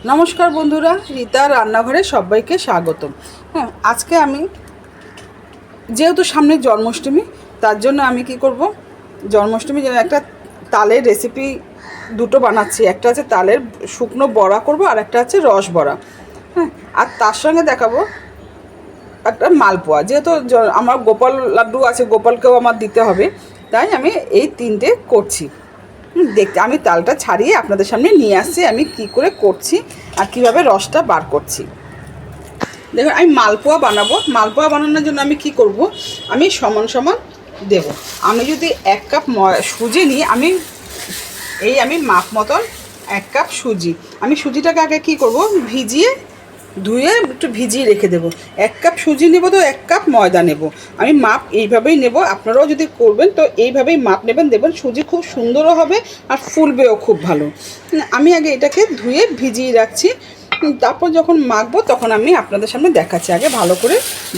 নমস্কার বন্ধুরা, রীতা রান্নাঘরে সবাইকে স্বাগতম। হ্যাঁ, আজকে আমি যেহেতু সামনে জন্মাষ্টমী, তার জন্য আমি কি করব, জন্মাষ্টমীর জন্য একটা তালের রেসিপি দুটো বানাচ্ছি। একটা আছে তালের শুকনো বড়া করব, আর একটা আছে রস বড়া। হ্যাঁ, আর তার সঙ্গে দেখাবো একটা মালপোয়া। যেহেতু আমার গোপাল লাড্ডু আছে, গোপালকেও আমার দিতে হবে, তাই আমি এই তিনটে করছি। দেখতে আমি তালটা ছাড়িয়ে আপনাদের সামনে নিয়ে আসছি আমি কি করে করছি আর কিভাবে রসটা বার করছি। দেখুন, আমি মালপোয়া বানাবো। মালপোয়া বানানোর জন্য আমি কি করব, আমি সমান সমান দেব। আমি যদি 1 কাপ সুজি নিই, আমি মাপ মতন 1 কাপ সুজি, আমি সুজিটাকে আগে কি করব, ধুয়ে একটু ভিজিয়ে রেখে দেবো। 1 কাপ সুজি নেব তো 1 কাপ ময়দা নেব। আমি মাপ এইভাবেই নেব, আপনারাও যদি করবেন তো এইভাবেই মাপ নেবেন, দেখবেন সুজি খুব সুন্দরও হবে আর ফুলবেও খুব ভালো। আমি আগে এটাকে ধুয়ে ভিজিয়ে রাখছি, তারপর যখন মাখবো তখন আমি আপনাদের সামনে দেখাচ্ছি। আগে ভালো করে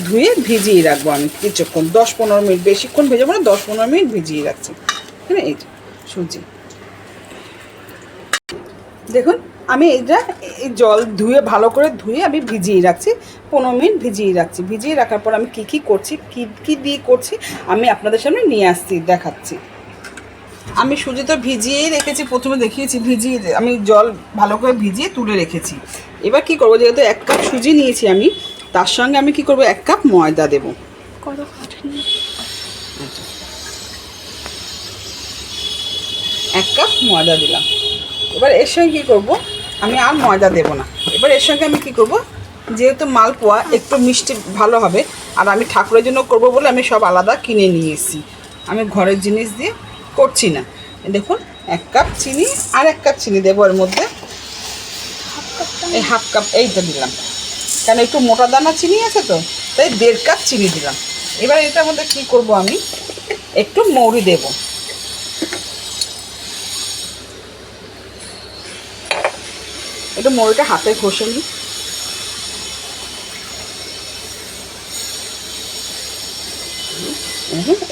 ধুয়ে ভিজিয়ে রাখবো আমি কিছুক্ষণ, 10-15 মিনিট, বেশিক্ষণ ভেজাবো না, 10-15 মিনিট ভিজিয়ে রাখছি। হ্যাঁ, এই সুজি দেখুন, আমি এই জল ধুয়ে ভালো করে ধুয়ে আমি ভিজিয়ে রাখছি, 15 মিনিট ভিজিয়ে রাখছি। ভিজিয়ে রাখার পর আমি কী করছি, কী দিয়ে করছি আমি আপনাদের সামনে নিয়ে আসছি, দেখাচ্ছি। আমি সুজি তো ভিজিয়েই রেখেছি, প্রথমে দেখিয়েছি, আমি জল ভালো করে ভিজিয়ে তুলে রেখেছি। এবার কি করব, যেহেতু 1 কাপ সুজি নিয়েছি আমি, তার সঙ্গে আমি কি করব, 1 কাপ ময়দা দেব। 1 কাপ ময়দা দিলাম। এবার এর সঙ্গে কী করবো, আমি আর ময়দা দেব না। এবার এর সঙ্গে আমি কি করব, যেহেতু মালপোয়া একটু মিষ্টি ভালো হবে, আর আমি ঠাকুরের জন্য করব বলে আমি সব আলাদা কিনে নিয়ে এসেছি, আমি ঘরের জিনিস দিয়ে করছি না। দেখুন, 1 কাপ চিনি আর 1 কাপ চিনি দেবো এর মধ্যে। এই হাফ কাপ এইটা দিলাম, কেন একটু মোটা দানা চিনি আছে তো, তাই 1.5 কাপ চিনি দিলাম। এবার এটার মধ্যে কী করব, আমি একটু মৌরি দেবো। একটু মৌরিটা হাতে ঘষে নিই।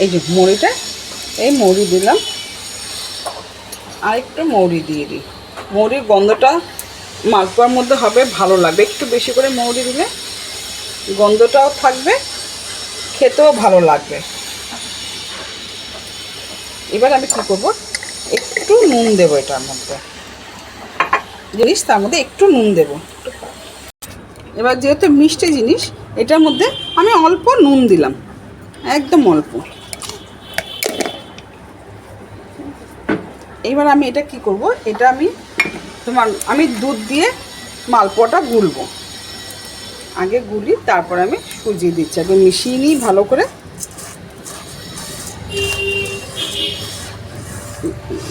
এই যে মৌরিটা, এই মৌরি দিলাম, আর একটু মৌরি দিয়ে দিই। মৌরির গন্ধটা মালপোয়ার মধ্যে হবে, ভালো লাগবে। একটু বেশি করে মৌরি দিলে গন্ধটাও থাকবে, খেতেও ভালো লাগবে। এবার আমি কী করবো, একটু নুন দেবো এটার মধ্যে, জিনিস তার মধ্যে একটু নুন দেবো। এবার যেহেতু মিষ্টি জিনিস, এটার মধ্যে আমি অল্প নুন দিলাম, একদম অল্প। এইবার আমি এটা কি করব, এটা আমি দুধ দিয়ে মালপোয়াটা গুলবো। আগে গুলি, তারপর আমি সুজি দিচ্ছি, আগে মিশিয়ে নিই ভালো করে।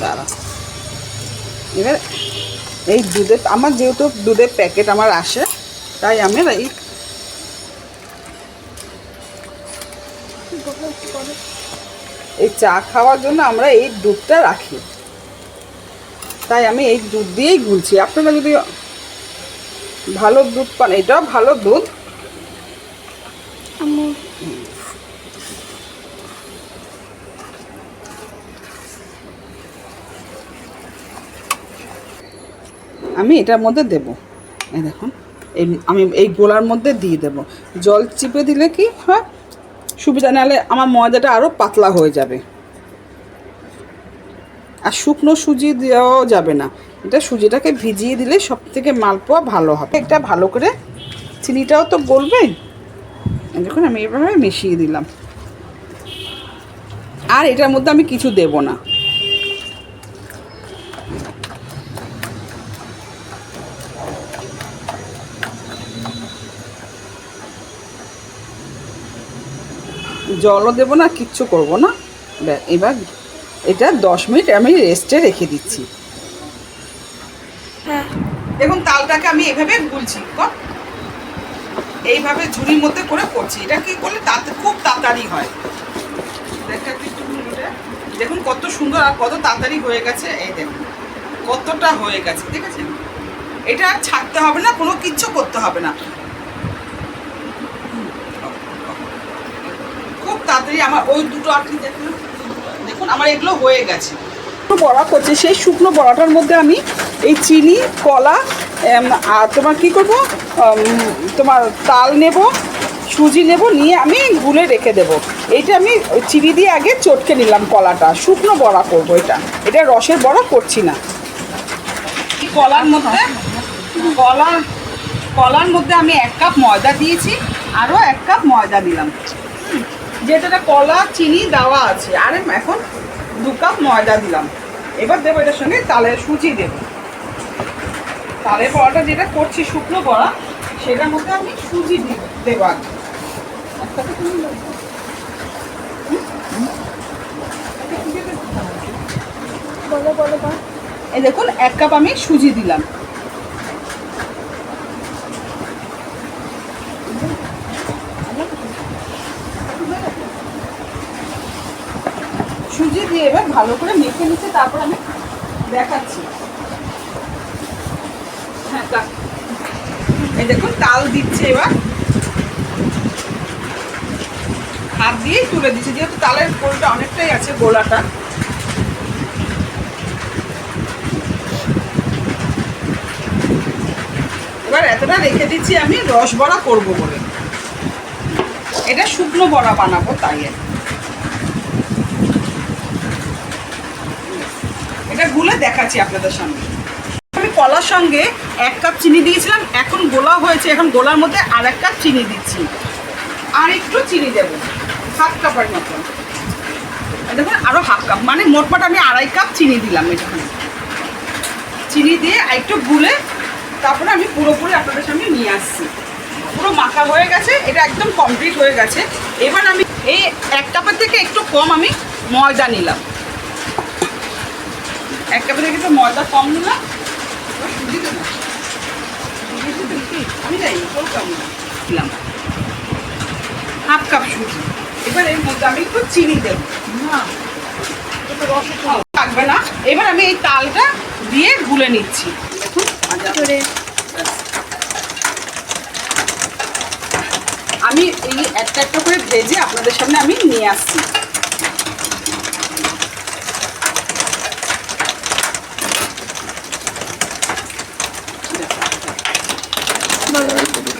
দাঁড়া, এবার এই আমার যেহেতু দুধের প্যাকেট আমার আসে, তাই আমি এই চা খাওয়ার জন্য আমরা এই দুধটা রাখি, তাই আমি এই দুধ দিয়েই গুলছি। আপনারা যদি ভালো দুধ পান, এটাও ভালো দুধ। আমি এটার মধ্যে দেব, এই দেখুন, আমি এই গোলার মধ্যে দিয়ে দেব। জল চিপে দিলে কি হয় সুবিধা, নাহলে আমার ময়দাটা আরও পাতলা হয়ে যাবে। আর শুকনো সুজি দেওয়াও যাবে না, এটা সুজিটাকে ভিজিয়ে দিলে সব থেকে মালপোয়া ভালো হবে। এটা ভালো করে চিনিটাও তো গলবে। দেখুন, আমি এভাবে মিশিয়ে দিলাম, আর এটার মধ্যে আমি কিছু দেব না। জলও দেবো না, কিচ্ছু করব না। এবার এটা 10 মিনিট আমি রেস্টে রেখে দিচ্ছি। দেখুন, তালটাকে আমি এভাবে গুলছি, এইভাবে ঝুড়ির মধ্যে করে করছি। এটা কি করলে তাতে খুব তাড়াতাড়ি হয়। দেখুন কত সুন্দর আর কত তাড়াতাড়ি হয়ে গেছে। এই দেখুন কতটা হয়ে গেছে, ঠিক আছে। এটা আর ছাড়তে হবে না, কোনো কিচ্ছু করতে হবে না, খুব তাড়াতাড়ি আমার ওই দুটো আটি দেখুন আমার এগুলো হয়ে গেছে। বড়া করছি, সেই শুকনো বড়াটার মধ্যে আমি এই চিনি, কলা আর তোমার কি করব, তোমার তাল নেব, সুজি নেব, নিয়ে আমি গুলে রেখে দেবো। এইটা আমি চিনি দিয়ে আগে চটকে নিলাম কলাটা, শুকনো বড়া করবো। এটা রসের বড়া করছি না। কলার মধ্যে কলার মধ্যে আমি 1 কাপ ময়দা দিয়েছি, আরও 1 কাপ ময়দা দিলাম, যেটা কলা চিনি দেওয়া আছে। আর এখন 2 কাপ ময়দা দিলাম। এবার দেবো এটার সঙ্গে তালের সুজি দেবো। তালের বড়াটা যেটা করছি শুকনো বড়া, সেটার মধ্যে আমি সুজি দেবো আগে। এই দেখুন 1 কাপ আমি সুজি দিলাম। সুজি দিয়ে এবার ভালো করে মেখে নিচ্ছে, তারপর আমি দেখাচ্ছি। হ্যাঁ, এই দেখুন তাল দিচ্ছে। এবার হাত দিয়েই তুলে দিচ্ছে, যেহেতু তালের গোলটা অনেকটাই আছে, গোলাটা। এবার এতটা রেখে দিচ্ছি আমি রস বড়া করবো বলে। এটা শুকনো বড়া বানাবো, তাই এটা গুলে দেখাচ্ছি আপনাদের সামনে। আমি কলার সঙ্গে 1 কাপ চিনি দিয়েছিলাম, এখন গোলা হয়েছে। এখন গোলার মধ্যে আর 1 কাপ চিনি দিচ্ছি, আর একটু চিনি দেবো, 1/2 কাপের মতো। দেখুন আরও 1/2 কাপ, মানে মোটমাট আমি 2.5 কাপ চিনি দিলাম। এখানে চিনি দিয়ে একটু গুলে তারপরে আমি পুরোপুরি আপনাদের সামনে নিয়ে আসছি। পুরো মাখা হয়ে গেছে, এটা একদম কমপ্লিট হয়ে গেছে। এবার আমি এই 1 কাপের থেকে একটু কম আমি ময়দা নিলাম। 1 কাপের থেকে একটু ময়দা কম নিলাম। আমি যাই দিলাম 1/2 কাপ সুজি। এবার এর মধ্যে আমি একটু চিনি দেবো, থাকবে না। এবার আমি এই তালটা দিয়ে গুলে নিচ্ছি। দেখুন আমি এই একটা একটা করে ভেজে আপনাদের সামনে আমি নিয়ে আসছি।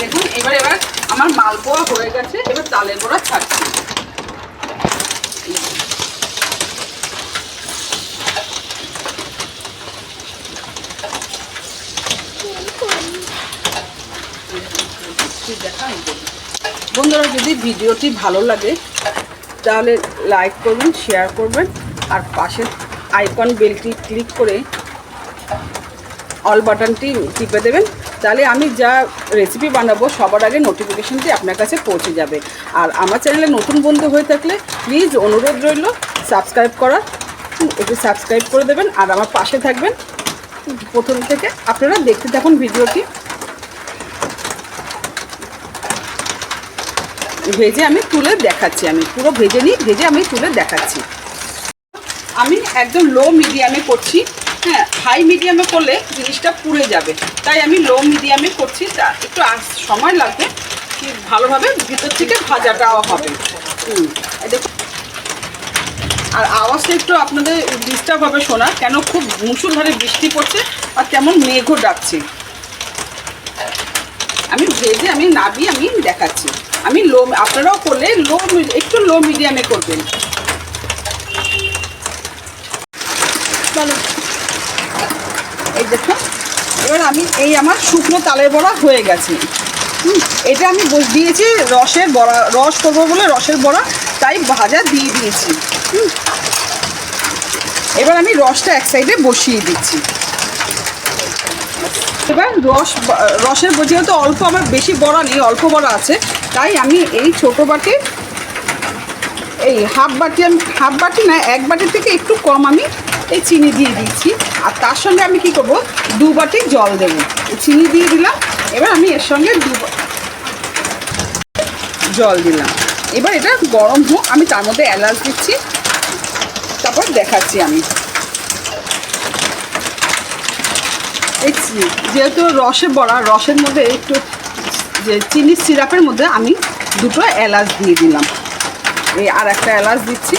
দেখুন এবার আমার মালপোয়া হয়ে গেছে। এবার তালের বড়া ছাড়ছি। বন্ধুরা, যদি ভিডিওটি ভালো লাগে তাহলে লাইক করবেন, শেয়ার করবেন, আর পাশের আইকন বেলটি ক্লিক করে অল বাটনটি টিপে দেবেন। তাহলে আমি যা রেসিপি বানাবো সবার আগে নোটিফিকেশানটি আপনার কাছে পৌঁছে যাবে। আর আমার চ্যানেলে নতুন বন্ধু হয়ে থাকলে প্লিজ অনুরোধ রইল সাবস্ক্রাইব করার, একটু সাবস্ক্রাইব করে দেবেন আর আমার পাশে থাকবেন। প্রথম থেকে আপনারা দেখতে থাকুন ভিডিওটি। ভেজে আমি তুলে দেখাচ্ছি, আমি পুরো ভেজে আমি তুলে দেখাচ্ছি। আমি একদম লো মিডিয়ামে করছি। হ্যাঁ, হাই মিডিয়ামে করলে জিনিসটা পুড়ে যাবে, তাই আমি লো মিডিয়ামে করছি। তা একটু সময় লাগবে, ভালোভাবে ভিতর থেকে ভাজাটাও হবে। দেখুন, আর আওয়াজটা একটু আপনাদের ডিস্টার্ব হবে শোনা, কেন খুব মুষলধারে বৃষ্টি পড়ছে আর কেমন মেঘও ডাকছে। আমি ভেজে আমি নাবিয়ে আমি দেখাচ্ছি। আমি লো, আপনারাও করলে একটু লো মিডিয়ামে করবেন। চলো, এই দেখুন এবার আমি আমার শুকনো তালের বড়া হয়ে গেছে। এটা আমি দিয়েছি রসের বড়া, রস করবো বলে রসের বড়া, তাই ভাজা দিয়ে দিয়েছি। এবার আমি রসটা এক সাইডে বসিয়ে দিচ্ছি। এবার রসের যেহেতু অল্প, আমার বেশি বড়া নেই, অল্প বড়া আছে, তাই আমি এই ছোটো বাটি, এই হাফ বাটি না, 1 বাটির থেকে একটু কম আমি এই চিনি দিয়ে দিচ্ছি। আর তার সঙ্গে আমি কি করব, 2 বাটি জল দেবো। চিনি দিয়ে দিলাম, এবার আমি এর সঙ্গে জল দিলাম। এবার এটা গরম হোক, আমি তার মধ্যে এলাচ দিচ্ছি, তারপর দেখাচ্ছি আমি। এই যেহেতু রসের বড়া, রসের মধ্যে একটু যে চিনির সিরাপের মধ্যে আমি 2টো এলাচ দিয়ে দিলাম, এই আর একটা এলাচ দিচ্ছি।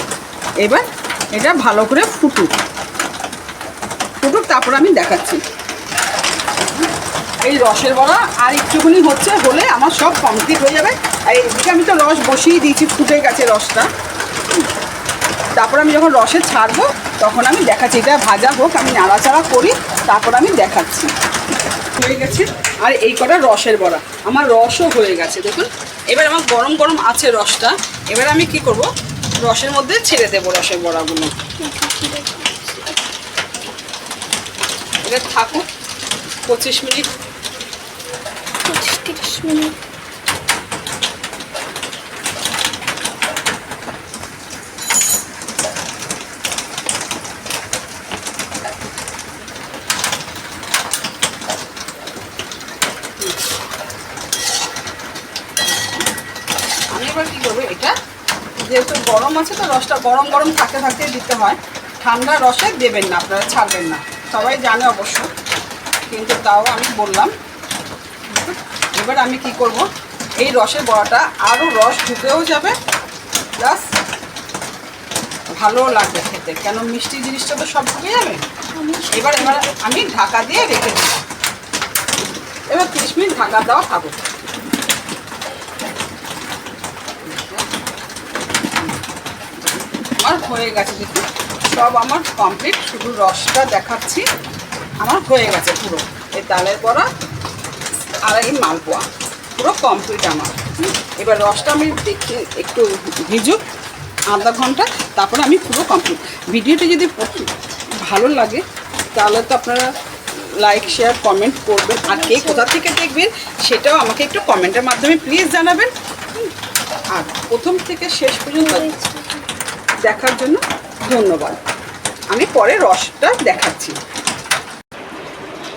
এবার এটা ভালো করে ফুটুক, তারপর আমি দেখাচ্ছি। এই রসের বড়া আর একটুখানি হলে আমার সব কমপ্লিট হয়ে যাবে। আর এদিকে আমি তো রস বসিয়ে দিয়েছি, ফুটে গেছে রসটা। তারপর আমি যখন রসে ছাড়বো তখন আমি দেখাচ্ছি। এটা ভাজা হোক, আমি নাড়াচাড়া করি, তারপর আমি দেখাচ্ছি। হয়ে গেছে। আর এই কটা রসের বড়া আমার রসও হয়ে গেছে দেখুন। এবার আমার গরম গরম আছে রসটা। এবার আমি কি করব, রসের মধ্যে ছেড়ে দেবো রসের বড়াগুলো। এটা থাকুক 25 মিনিট। আমি এবার কী করবো, এটা যেহেতু গরম আছে তো রসটা গরম গরম থাকতে থাকতে দিতে হয়। ঠান্ডা রসে দেবেন না, আপনারা ছাড়বেন না, সবাই জানে অবশ্য, কিন্তু তাও আমি বললাম। এবার আমি কি করব, এই রসের বড়াটা আরও রস ঢুকেও যাবে, প্লাস ভালোও লাগবে খেতে, কেন মিষ্টি জিনিসটা তো সব ঢুকে যাবে। এবার আমি ঢাকা দিয়ে রেখে দিই। এবার 30 মিনিট ঢাকা দেওয়া খাবো। আমার হয়ে গেছে দেখুন, সব আমার কমপ্লিট, শুধু রসটা দেখাচ্ছি। আমার হয়ে গেছে পুরো এই তালের বড়া আর এই মালপোয়া পুরো কমপ্লিট আমার। এবার রসটা আমি দেখি একটু ভিজুক আধা ঘন্টা, তারপরে আমি পুরো কমপ্লিট। ভিডিওটা যদি ভালো লাগে তাহলে তো আপনারা লাইক শেয়ার কমেন্ট করবেন, আর কে কোথা থেকে দেখবেন সেটাও আমাকে একটু কমেন্টের মাধ্যমে প্লিজ জানাবেন। আর প্রথম থেকে শেষ পর্যন্ত দেখার জন্য ধন্যবাদ। আমি পরে রসটা দেখাচ্ছি।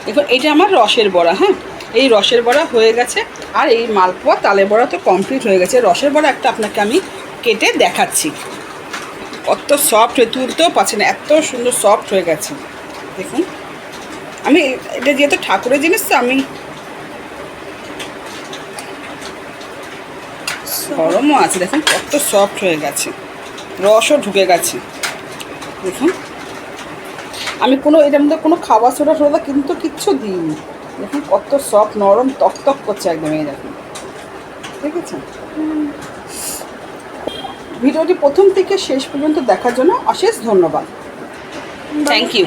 দেখুন এটা আমার রসের বড়া। হ্যাঁ, এই রসের বড়া হয়ে গেছে, আর এই মালপোয়া তালের বড়া তো কমপ্লিট হয়ে গেছে। রসের বড়া একটা আপনাকে আমি কেটে দেখাচ্ছি। কত সফট হয়ে, তুলতেও পারছি না, এত সুন্দর সফট হয়ে গেছে দেখুন। আমি এটা যেহেতু ঠাকুরের জিনিস তো আমি গরমও আছে দেখুন, কত সফট হয়ে গেছে, রসও ঢুকে গেছে দেখুন। আমি এটার মধ্যে কোনো খাবার সোডা কিন্তু কিচ্ছু দিইনি দেখুন, কত সফট নরম তক করছে একদম। এই দেখুন, ঠিক আছে। ভিডিওটি প্রথম থেকে শেষ পর্যন্ত দেখার জন্য অশেষ ধন্যবাদ। Thank you.